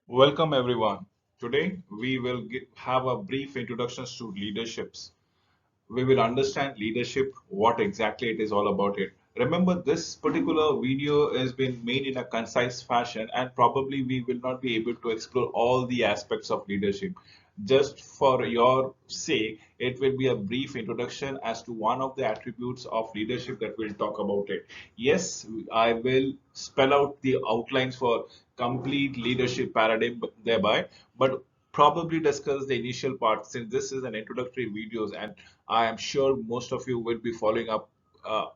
Welcome everyone. Today we will have a brief introductions to leaderships. We will understand leadership, what exactly it is all about it. Remember, this particular video has been made in a concise fashion, and probably we will not be able to explore all the aspects of leadership. Just for your sake, it will be a brief introduction as to one of the attributes of leadership that we'll talk about it. Yes, I will spell out the outlines for complete leadership paradigm thereby, but probably discuss the initial part since this is an introductory videos, and I am sure most of you will be following up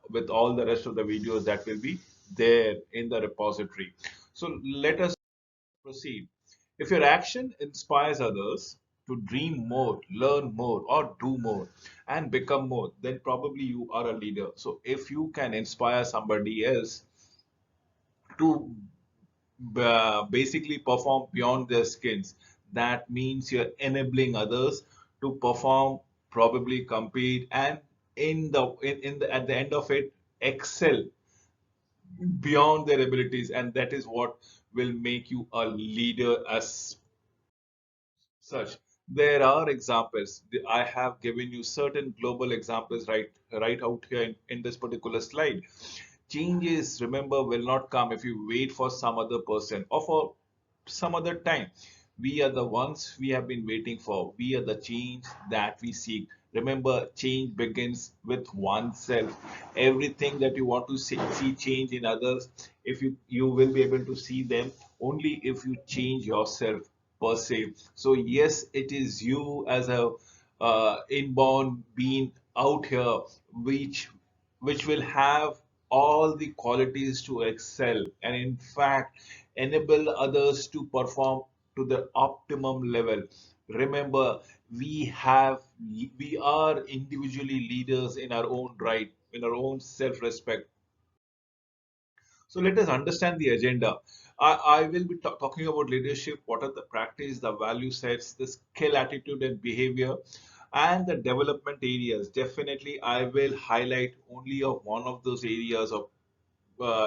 with all the rest of the videos that will be there in the repository. So let us proceed. If your action inspires others to dream more, learn more, or do more and become more, then probably you are a leader. So if you can inspire somebody else to basically perform beyond their skills, that means you're enabling others to perform, probably compete, and in the at the end of it, excel beyond their abilities, and that is what will make you a leader as such. There are examples. I have given you certain global examples right out here in this particular slide. Changes, remember, will not come if you wait for some other person or for some other time. We are the ones we have been waiting for. We are the change that we seek. Remember, change begins with oneself. Everything that you want to see change in others, if you will be able to see them only if you change yourself per se. So yes, it is you as a inborn being out here, which will have all the qualities to excel and in fact enable others to perform to the optimum level. Remember, we are individually leaders in our own right, in our own self-respect. So let us understand the agenda. I will be talking about leadership, what are the practice, the value sets, the skill, attitude, and behavior, and the development areas. Definitely, I will highlight only of one of those areas of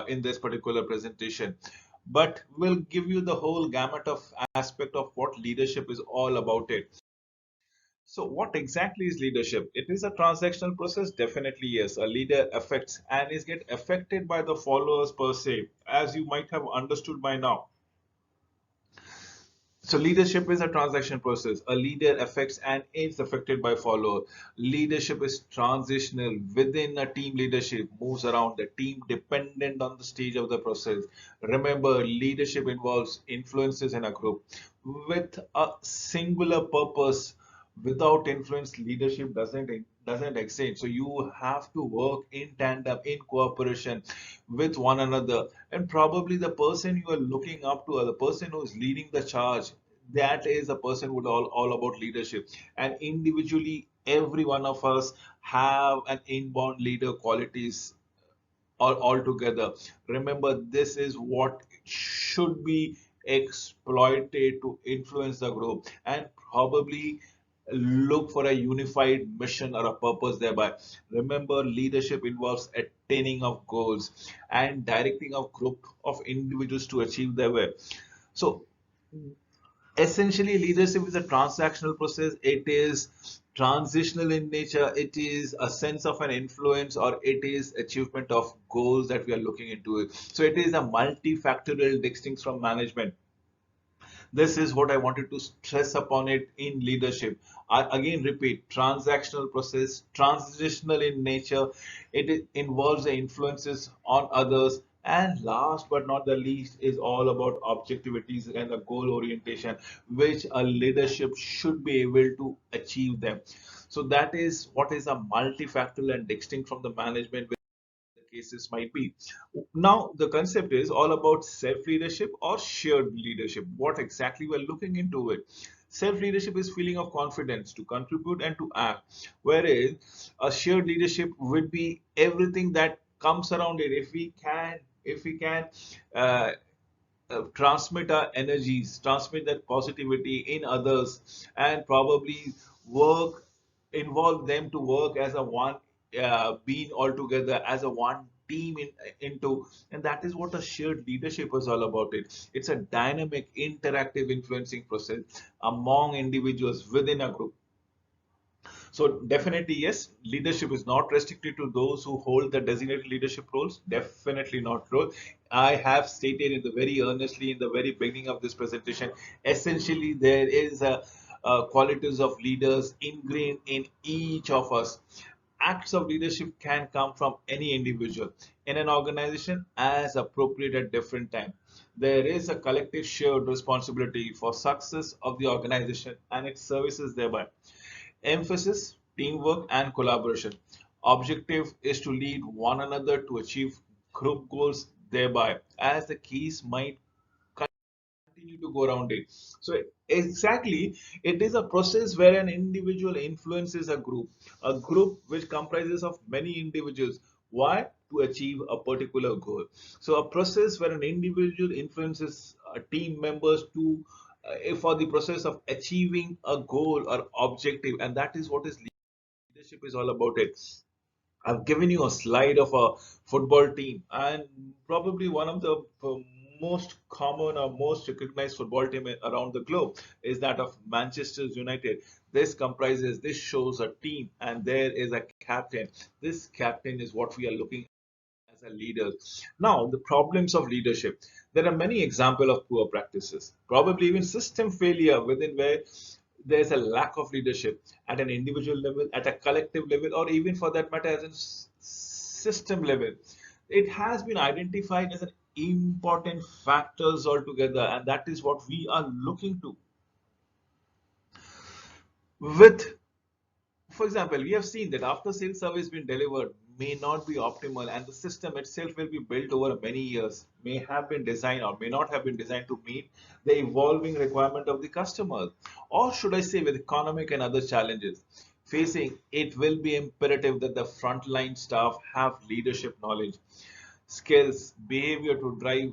in this particular presentation, but we'll give you the whole gamut of aspect of what leadership is all about it. So, what exactly is leadership? It is a transactional process. Definitely, yes. A leader affects and is get affected by the followers per se, as you might have understood by now. So, leadership is a transaction process. A leader affects and is affected by follower. Leadership is transitional within a team. Leadership moves around the team dependent on the stage of the process. Remember, leadership involves influences in a group with a singular purpose. Without influence, leadership doesn't exist. So you have to work in tandem, in cooperation with one another, and probably the person you are looking up to, or the person who is leading the charge, that is a person who all about leadership. And individually, every one of us have an inborn leader qualities all together. Remember, this is what should be exploited to influence the group and probably look for a unified mission or a purpose thereby. Remember, leadership involves attaining of goals and directing a group of individuals to achieve their way. So essentially, leadership is a transactional process. It is transitional in nature. It is a sense of an influence, or it is achievement of goals that we are looking into it. So it is a multifactorial distinct from management. This is what I wanted to stress upon it in leadership. I again repeat, transactional process, transitional in nature. Involves the influences on others. And last but not the least is all about objectivities and the goal orientation, which a leadership should be able to achieve them. So that is what is a multifactorial and distinct from the management the cases might be. Now, the concept is all about self leadership or shared leadership. What exactly we're looking into it. Self leadership is feeling of confidence to contribute and to act, whereas a shared leadership would be everything that comes around it. If we can uh, transmit our energies, transmit that positivity in others, and probably work, involve them to work as a one being altogether, as a one team into, and that is what a shared leadership is all about. It's a dynamic, interactive influencing process among individuals within a group. So definitely, yes, leadership is not restricted to those who hold the designated leadership roles. Definitely not true. I have stated in the very earnestly in the very beginning of this presentation, essentially there is a qualities of leaders ingrained in each of us. Acts of leadership can come from any individual in an organization as appropriate at different time. There is a collective shared responsibility for success of the organization and its services thereby. Emphasis, teamwork, and collaboration. Objective is to lead one another to achieve group goals thereby, as the keys might continue to go around it. So exactly, it is a process where an individual influences a group which comprises of many individuals. Why? To achieve a particular goal. So a process where an individual influences team members to for the process of achieving a goal or objective, and that is what is leadership is all about it. I've given you a slide of a football team, and probably one of the most common or most recognized football team around the globe is that of Manchester United. This shows a team, and there is a captain. This captain is what we are looking as a leader. Now, the problems of leadership. There are many examples of poor practices, probably even system failure within where there's a lack of leadership at an individual level, at a collective level, or even for that matter, at a system level. It has been identified as an important factors altogether, and that is what we are looking to. With For example, we have seen that after sales service being delivered may not be optimal and the system itself will be built over many years, may have been designed or may not have been designed to meet the evolving requirement of the customer. Or should I say with economic and other challenges facing, it will be imperative that the frontline staff have leadership knowledge, skills, behavior to drive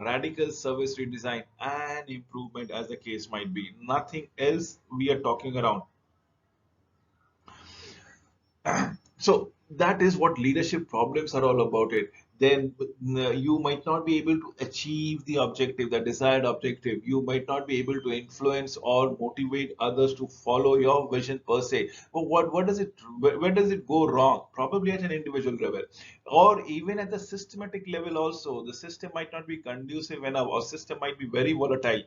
radical service redesign and improvement as the case might be. Nothing else we are talking around. So that is what leadership problems are all about it. Then you might not be able to achieve the objective, the desired objective. You might not be able to influence or motivate others to follow your vision per se. But what does it where does it go wrong? Probably at an individual level, or even at the systematic level also. The system might not be conducive enough, or system might be very volatile.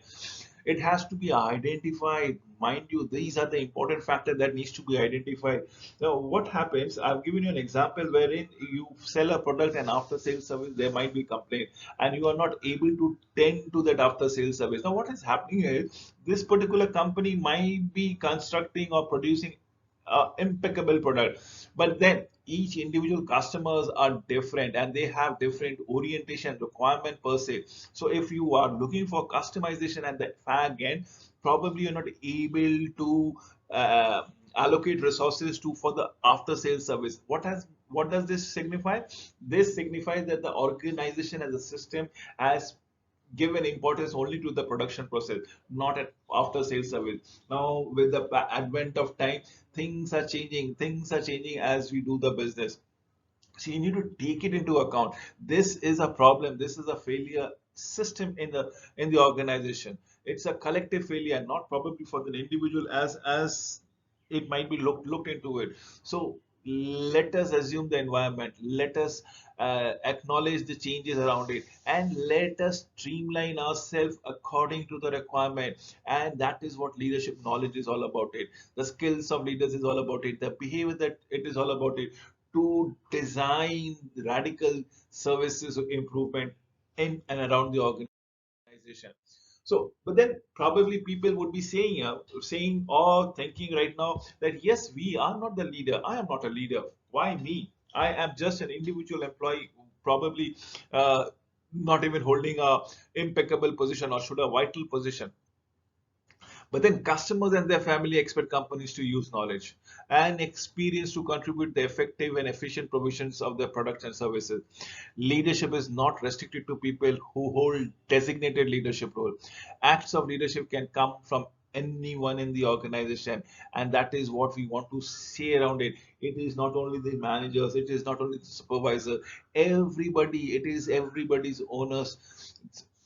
It has to be identified. Mind you, these are the important factor that needs to be identified. Now what happens, I've given you an example wherein you sell a product and after sales service there might be complaint and you are not able to tend to that after sales service. Now what is happening is this particular company might be constructing or producing impeccable product, but then each individual customers are different and they have different orientation requirement per se. So if you are looking for customization at the fag end, probably you're not able to uh, allocate resources to for the after sales service. What does this signify? This signifies that the organization as a system has given importance only to the production process, not at after sales service. Now, with the advent of time, things are changing. Things are changing as we do the business. So you need to take it into account. This is a problem. This is a failure system in the organization. It's a collective failure, not probably for the individual as it might be looked into it. So let us assume the environment. Let us acknowledge the changes around it, and let us streamline ourselves according to the requirement. And that is what leadership knowledge is all about. It the skills of leaders is all about it. The behavior that it is all about it to design radical services improvement in and around the organization. So, but then probably people would be saying or thinking right now that yes, we are not the leader. I am not a leader. Why me? I am just an individual employee, probably not even holding a impeccable position or should a vital position. But then customers and their family expect companies to use knowledge and experience to contribute the effective and efficient provisions of their products and services. Leadership is not restricted to people who hold designated leadership role. Acts of leadership can come from anyone in the organization, and that is what we want to say around it. It is not only the managers, it is not only the supervisor, everybody, it is everybody's owners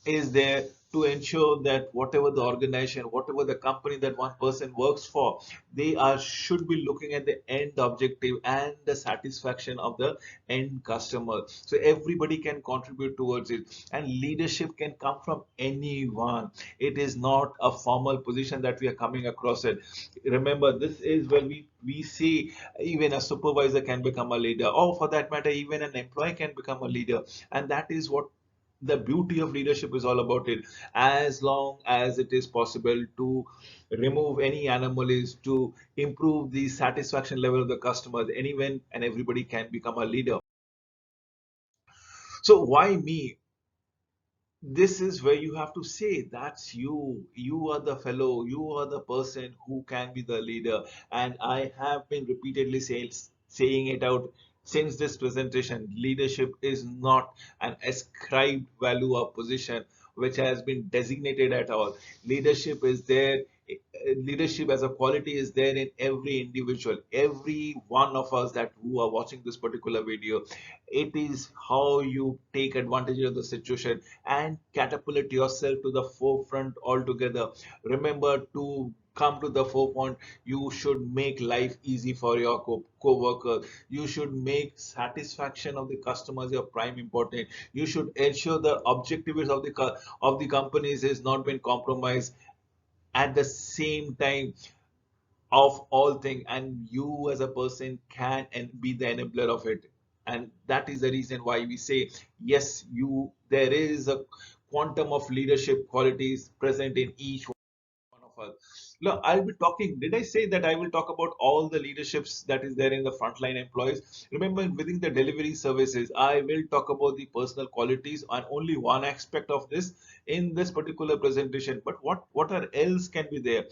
is there to ensure that whatever the organization, whatever the company that one person works for, they are should be looking at the end objective and the satisfaction of the end customer. So everybody can contribute towards it, and leadership can come from anyone. It is not a formal position that we are coming across it. Remember, this is where we see even a supervisor can become a leader, or for that matter even an employee can become a leader. And that is what the beauty of leadership is all about. It as long as it is possible to remove any anomalies, to improve the satisfaction level of the customers, anyone and everybody can become a leader. So why me? This is where you have to say that's you are the fellow, you are the person who can be the leader. And I have been repeatedly saying it out since this presentation. Leadership is not an ascribed value or position which has been designated at all. Leadership is there. Leadership as a quality is there in every individual, every one of us that who are watching this particular video. It is how you take advantage of the situation and catapult yourself to the forefront altogether. Remember, to come to the forefront, you should make life easy for your co-workers. You should make satisfaction of the customers your prime important. You should ensure the objectives of the companies is not been compromised. At the same time, of all things, and you as a person can and be the enabler of it. And that is the reason why we say yes, you there is a quantum of leadership qualities present in each one of us. Look, I'll be talking. Did I say that I will talk about all the leaderships that is there in the frontline employees? Remember, within the delivery services, I will talk about the personal qualities on only one aspect of this in this particular presentation. But what are else can be there?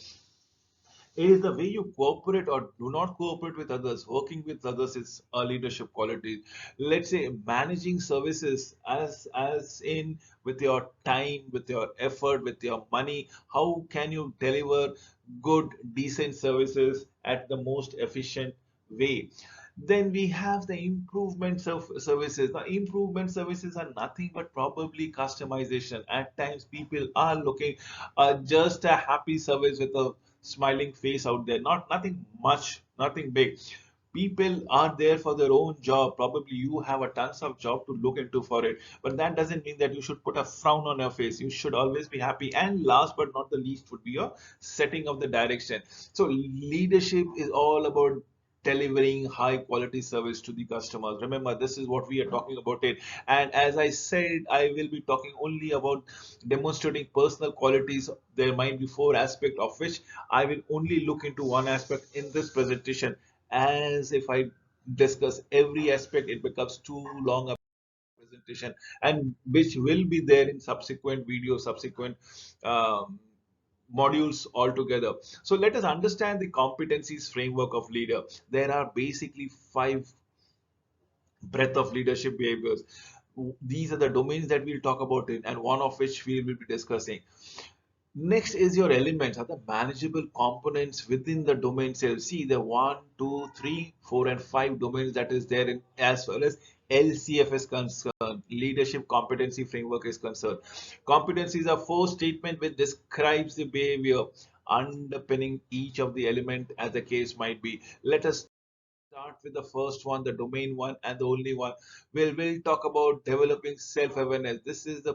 Is the way you cooperate or do not cooperate with others. Working with others is a leadership quality. Let's say managing services as in with your time, with your effort, with your money. How can you deliver good, decent services at the most efficient way? Then we have the improvements of services. The improvement services are nothing but probably customization. At times people are looking just a happy service with a smiling face out there, not nothing much, nothing big. People are there for their own job. Probably you have a tons of job to look into for it, but that doesn't mean that you should put a frown on your face. You should always be happy. And last but not the least would be your setting of the direction. So leadership is all about delivering high quality service to the customers. Remember, this is what we are talking about it. And as I said, I will be talking only about demonstrating personal qualities. There might be four aspects, of which I will only look into one aspect in this presentation. As if I discuss every aspect, it becomes too long a presentation, and which will be there in subsequent videos, subsequent um, modules altogether. So let us understand the competencies framework of leader. There are basically five breadth of leadership behaviors. These are the domains that we'll talk about in, and one of which we will be discussing. Next is your elements, are the manageable components within the domain itself. See the 1, 2, 3, 4, and 5 domains that is there in, as well as LCF is concerned, leadership competency framework is concerned. Competencies are four statement which describes the behavior underpinning each of the element as the case might be. Let us start with the first one, the domain one, and the only one. We'll talk about developing self-awareness. This is the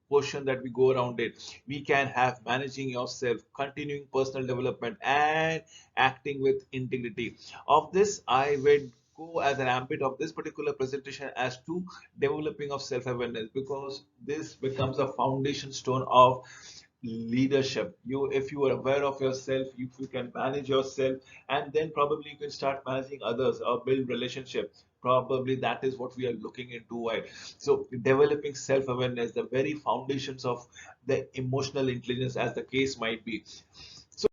portion that we go around it. We can have managing yourself, continuing personal development, and acting with integrity. Of this, I will go as an ambit of this particular presentation as to developing of self-awareness, because this becomes a foundation stone of leadership. You, if you are aware of yourself, if you can manage yourself, and then probably you can start managing others or build relationships. Probably that is what we are looking into. Why? So developing self-awareness, the very foundations of the emotional intelligence, as the case might be. So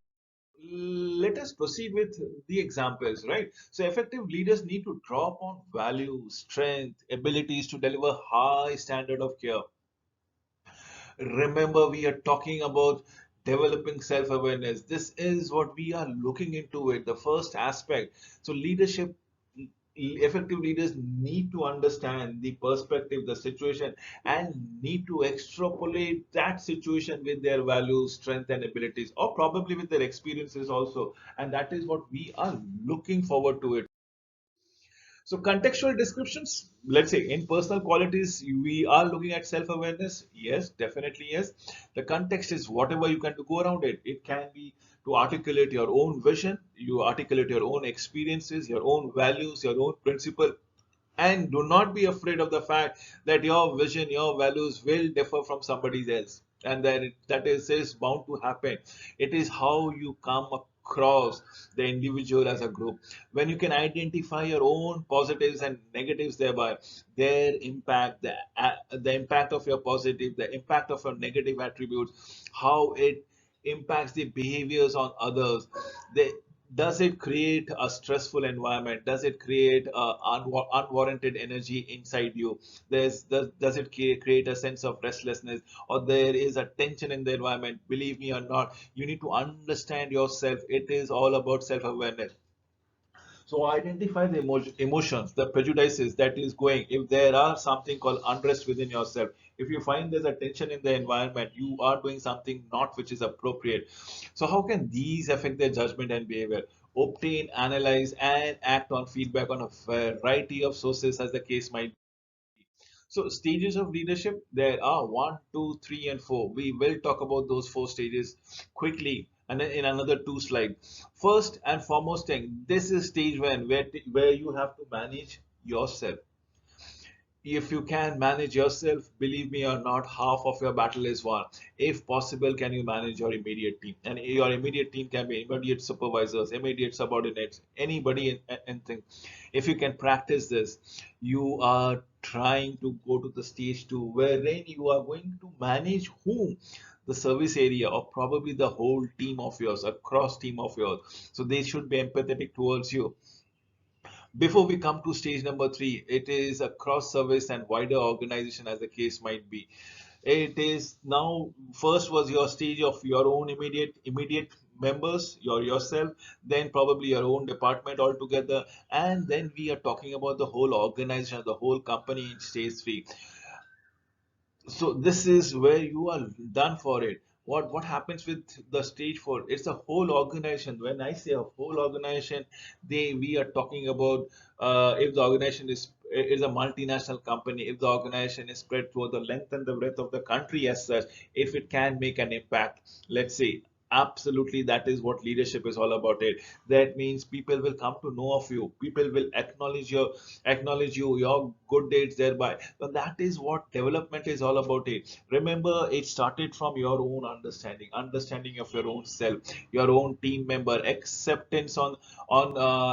let us proceed with the examples, right? So effective leaders need to draw upon values, strength, abilities to deliver high standard of care. Remember, we are talking about developing self-awareness. This is what we are looking into it, the first aspect. So leadership, effective leaders need to understand the perspective, the situation, and need to extrapolate that situation with their values, strength, and abilities, or probably with their experiences also. And that is what we are looking forward to it. So contextual descriptions, let's say in personal qualities, we are looking at self-awareness. Yes, definitely yes. The context is whatever you can do go around it. It can be to articulate your own vision, you articulate your own experiences, your own values, your own principle, and do not be afraid of the fact that your vision, your values will differ from somebody else, and that is bound to happen. It is how you come across the individual as a group. When you can identify your own positives and negatives, thereby their impact, the impact of your positive, the impact of your negative attributes, how it impacts the behaviors on others. They, does it create a stressful environment? Does it create unwarranted energy inside you? Does it create a sense of restlessness, or there is a tension in the environment? Believe me or not, you need to understand yourself. It is all about self-awareness. So identify the emotions, the prejudices that is going. If there are something called unrest within yourself, if you find there's a tension in the environment, you are doing something not which is appropriate. So how can these affect their judgment and behavior? Obtain, analyze, and act on feedback on a variety of sources as the case might be. So stages of leadership, there are one, two, three, and four. We will talk about those four stages quickly and then in another two slides. First and foremost thing, this is stage one where you have to manage yourself. If you can manage yourself, believe me or not, half of your battle is won. If possible, can you manage your immediate team? And your immediate team can be immediate supervisors, immediate subordinates, anybody in anything. If you can practice this, you are trying to go to the stage two, wherein you are going to manage whom? The service area, or probably the whole team of yours, a cross team of yours. So they should be empathetic towards you. Before we come to stage number three, it is a cross service and wider organization as the case might be. It is now, first was your stage of your own immediate members, yourself, then probably your own department altogether, and then we are talking about the whole organization, the whole company in stage three. So this is where you are done for it. What happens with the stage four? It's a whole organization. When I say a whole organization, they we are talking about if the organization is a multinational company, if the organization is spread through the length and the breadth of the country as such, if it can make an impact, let's say. Absolutely, that is what leadership is all about. It that means people will come to know of you. People will acknowledge your good deeds thereby. So that is what development is all about. It. Remember, it started from your own understanding of your own self, your own team member, acceptance on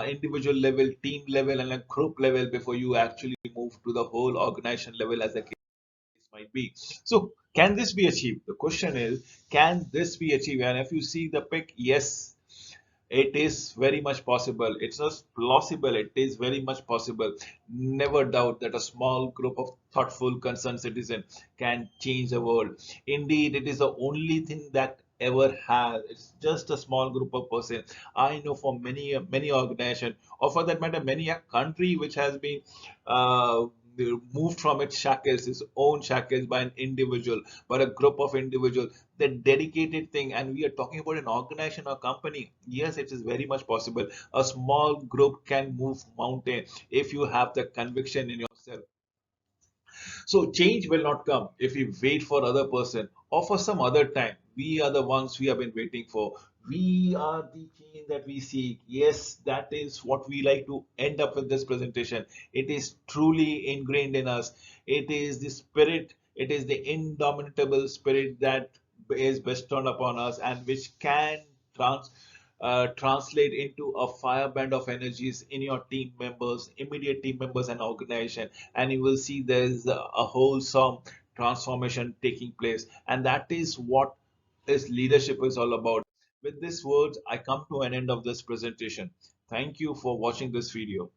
individual level, team level, and a group level before you actually move to the whole organization level as a might be. So, can this be achieved? The question is, can this be achieved? And if you see the pic, yes, it is very much possible. It's not plausible, it is very much possible. Never doubt that a small group of thoughtful, concerned citizens can change the world. Indeed, it is the only thing that ever has. It's just a small group of persons. I know for many organizations, or for that matter, many a country which has been uh, moved from its own shackles by an individual, by a group of individuals, the dedicated thing. And we are talking about an organization or company. Yes, it is very much possible. A small group can move mountain if you have the conviction in yourself. So change will not come if we wait for other person or for some other time. We are the ones we have been waiting for. We are the change that we seek. Yes, that is what we like to end up with this presentation. It is truly ingrained in us. It is the spirit, it is the indomitable spirit that is bestowed upon us and which can translate into a fireband of energies in your team members, immediate team members, and organization. And you will see there's a wholesome transformation taking place. And that is what this leadership is all about. With these words, I come to an end of this presentation. Thank you for watching this video.